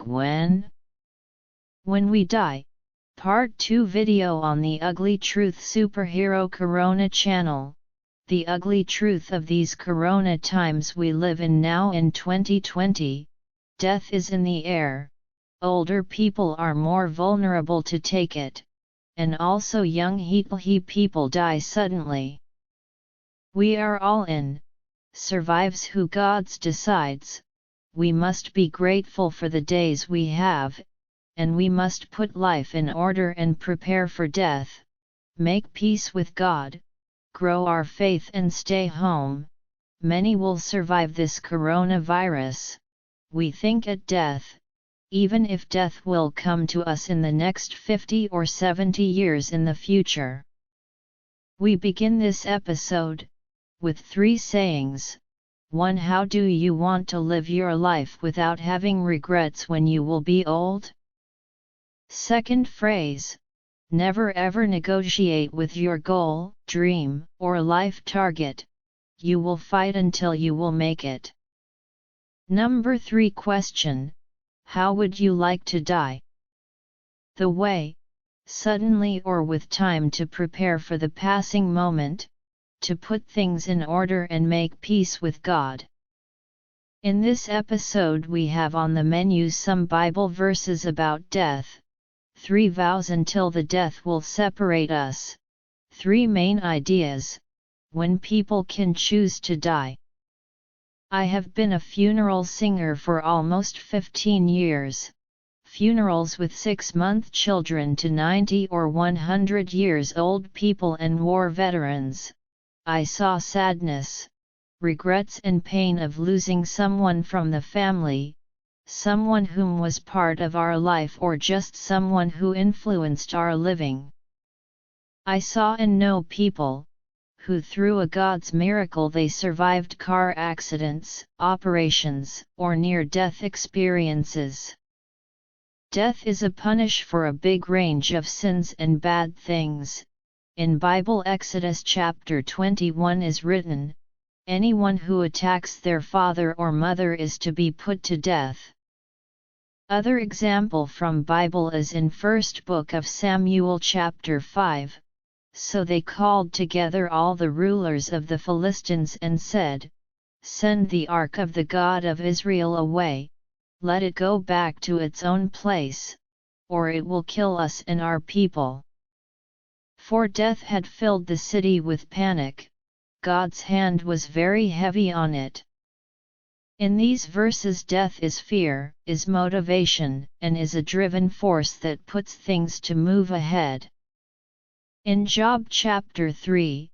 When we die. Part 2 video on the Ugly Truth Superhero Corona channel. The ugly truth of these corona times we live in now in 2020, death is in the air. Older people are more vulnerable to take it, and also young people die suddenly. We are all in. Survives who God decides. We must be grateful for the days we have, and we must put life in order and prepare for death, make peace with God, grow our faith and stay home. Many will survive this coronavirus. We think at death, even if death will come to us in the next 50 or 70 years in the future. We begin this episode with 3 sayings. 1. How do you want to live your life without having regrets when you will be old? Second phrase. Never ever negotiate with your goal, dream, or life target. You will fight until you will make it. Number 3 question. How would you like to die? The way, suddenly or with time to prepare for the passing moment, to put things in order and make peace with God. In this episode we have on the menu some Bible verses about death, 3 vows until the death will separate us, 3 main ideas, when people can choose to die. I have been a funeral singer for almost 15 years. Funerals with 6-month children to 90 or 100 years old people and war veterans. I saw sadness, regrets and pain of losing someone from the family, someone whom was part of our life or just someone who influenced our living. I saw and know people, who through a God's miracle they survived car accidents, operations, or near-death experiences. Death is a punish for a big range of sins and bad things. In Bible Exodus chapter 21 is written, anyone who attacks their father or mother is to be put to death. Other example from Bible is in first book of Samuel chapter 5, so they called together all the rulers of the Philistines and said, send the ark of the God of Israel away, let it go back to its own place, or it will kill us and our people. For death had filled the city with panic, God's hand was very heavy on it. In these verses death is fear, is motivation, and is a driven force that puts things to move ahead. In Job chapter 3,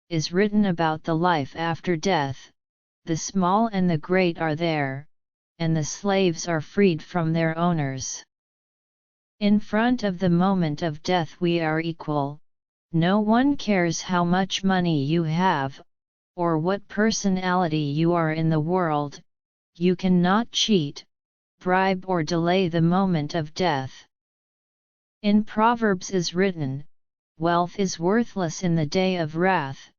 is written about the life after death, the small and the great are there, and the slaves are freed from their owners. In front of the moment of death we are equal. No one cares how much money you have, or what personality you are in the world. You cannot cheat, bribe or delay the moment of death. In Proverbs is written, wealth is worthless in the day of wrath,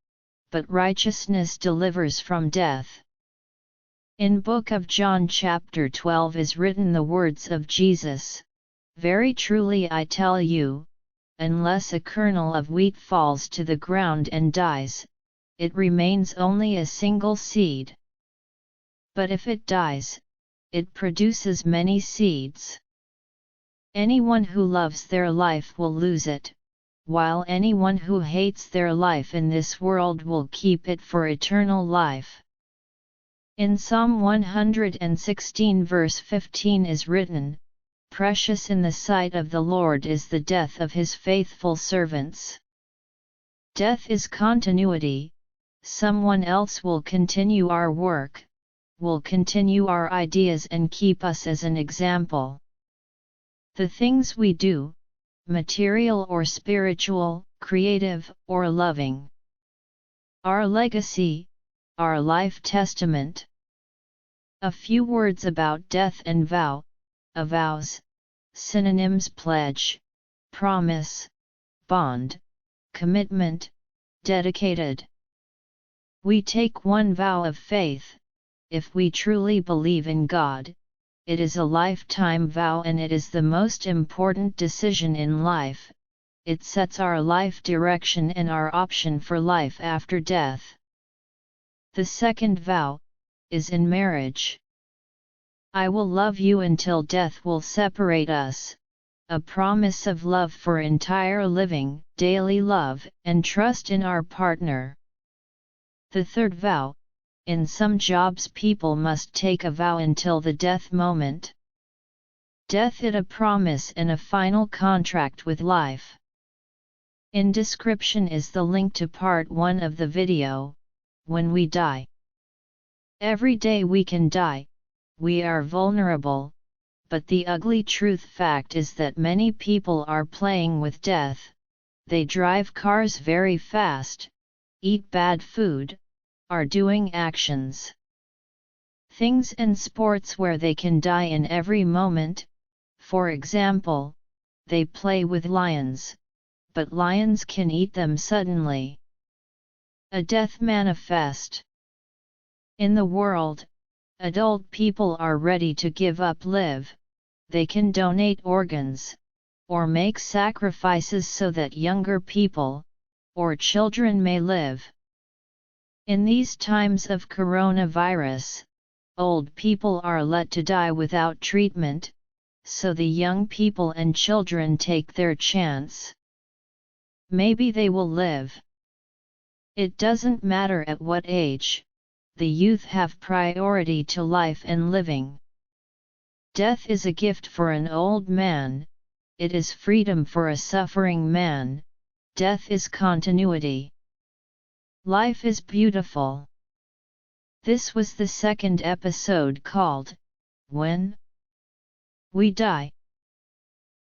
but righteousness delivers from death. In Book of John chapter 12 is written the words of Jesus, very truly I tell you, unless a kernel of wheat falls to the ground and dies, it remains only a single seed. But if it dies, it produces many seeds. Anyone who loves their life will lose it, while anyone who hates their life in this world will keep it for eternal life. In Psalm 116 verse 15 is written, precious in the sight of the Lord is the death of his faithful servants. Death is continuity. Someone else will continue our work, will continue our ideas and keep us as an example. The things we do, material or spiritual, creative or loving. Our legacy, our life testament. A few words about death and vow. A vows. Synonyms: pledge, promise, bond, commitment, dedicated. We take one vow of faith. If we truly believe in God, it is a lifetime vow and it is the most important decision in life. It sets our life direction and our option for life after death. The second vow is in marriage. I will love you until death will separate us, a promise of love for entire living, daily love, and trust in our partner. The third vow, in some jobs people must take a vow until the death moment. Death is a promise and a final contract with life. In description is the link to part 1 of the video, when we die. Every day we can die, we are vulnerable, but the ugly truth fact is that many people are playing with death. They drive cars very fast, eat bad food, are doing actions, things and sports where they can die in every moment. For example, they play with lions, but lions can eat them suddenly. A death manifest. In the world, adult people are ready to give up live. They can donate organs, or make sacrifices so that younger people, or children may live. In these times of coronavirus, old people are let to die without treatment, so the young people and children take their chance. Maybe they will live. It doesn't matter at what age, the youth have priority to life and living. Death is a gift for an old man, it is freedom for a suffering man, death is continuity. Life is beautiful. This was the second episode called, When We Die.